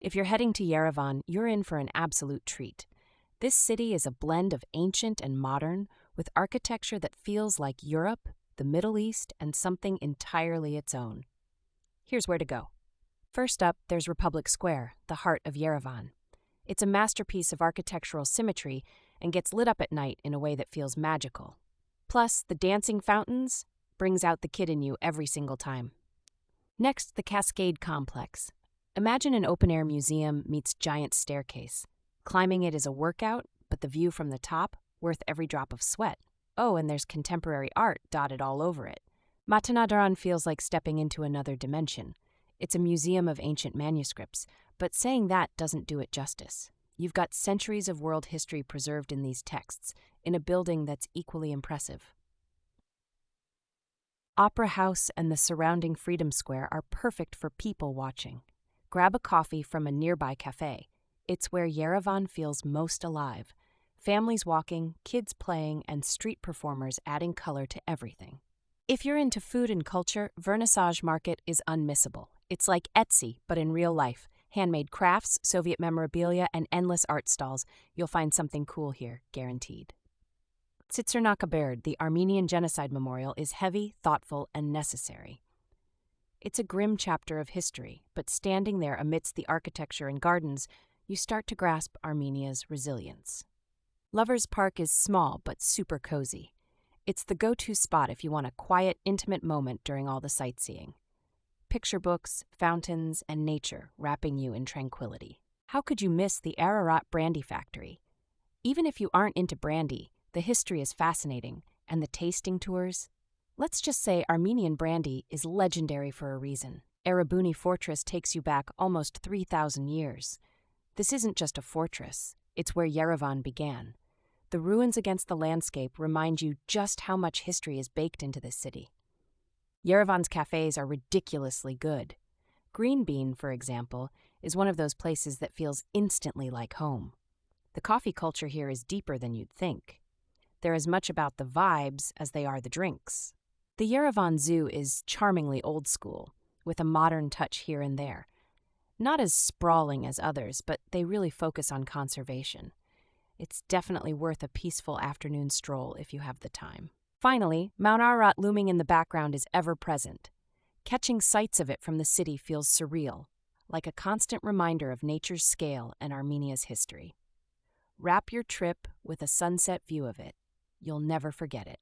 If you're heading to Yerevan, you're in for an absolute treat. This city is a blend of ancient and modern, with architecture that feels like Europe, the Middle East, and something entirely its own. Here's where to go. First up, there's Republic Square, the heart of Yerevan. It's a masterpiece of architectural symmetry and gets lit up at night in a way that feels magical. Plus, the dancing fountains brings out the kid in you every single time. Next, the Cascade Complex. Imagine an open-air museum meets giant staircase. Climbing it is a workout, but the view from the top, worth every drop of sweat. Oh, and there's contemporary art dotted all over it. Matenadaran feels like stepping into another dimension. It's a museum of ancient manuscripts, but saying that doesn't do it justice. You've got centuries of world history preserved in these texts, in a building that's equally impressive. Opera House and the surrounding Freedom Square are perfect for people watching. Grab a coffee from a nearby cafe. It's where Yerevan feels most alive. Families walking, kids playing, and street performers adding color to everything. If you're into food and culture, Vernissage Market is unmissable. It's like Etsy, but in real life. Handmade crafts, Soviet memorabilia, and endless art stalls. You'll find something cool here, guaranteed. Tsitsernakaberd, the Armenian genocide memorial, is heavy, thoughtful, and necessary. It's a grim chapter of history, but standing there amidst the architecture and gardens, you start to grasp Armenia's resilience. Lovers Park is small but super cozy. It's the go-to spot if you want a quiet, intimate moment during all the sightseeing. Picture books, fountains, and nature wrapping you in tranquility. How could you miss the Ararat Brandy Factory? Even if you aren't into brandy, the history is fascinating, and the tasting tours? Let's just say Armenian brandy is legendary for a reason. Erebuni Fortress takes you back almost 3,000 years. This isn't just a fortress, it's where Yerevan began. The ruins against the landscape remind you just how much history is baked into this city. Yerevan's cafes are ridiculously good. Green Bean, for example, is one of those places that feels instantly like home. The coffee culture here is deeper than you'd think. They're as much about the vibes as they are the drinks. The Yerevan Zoo is charmingly old school, with a modern touch here and there. Not as sprawling as others, but they really focus on conservation. It's definitely worth a peaceful afternoon stroll if you have the time. Finally, Mount Ararat looming in the background is ever present. Catching sights of it from the city feels surreal, like a constant reminder of nature's scale and Armenia's history. Wrap your trip with a sunset view of it. You'll never forget it.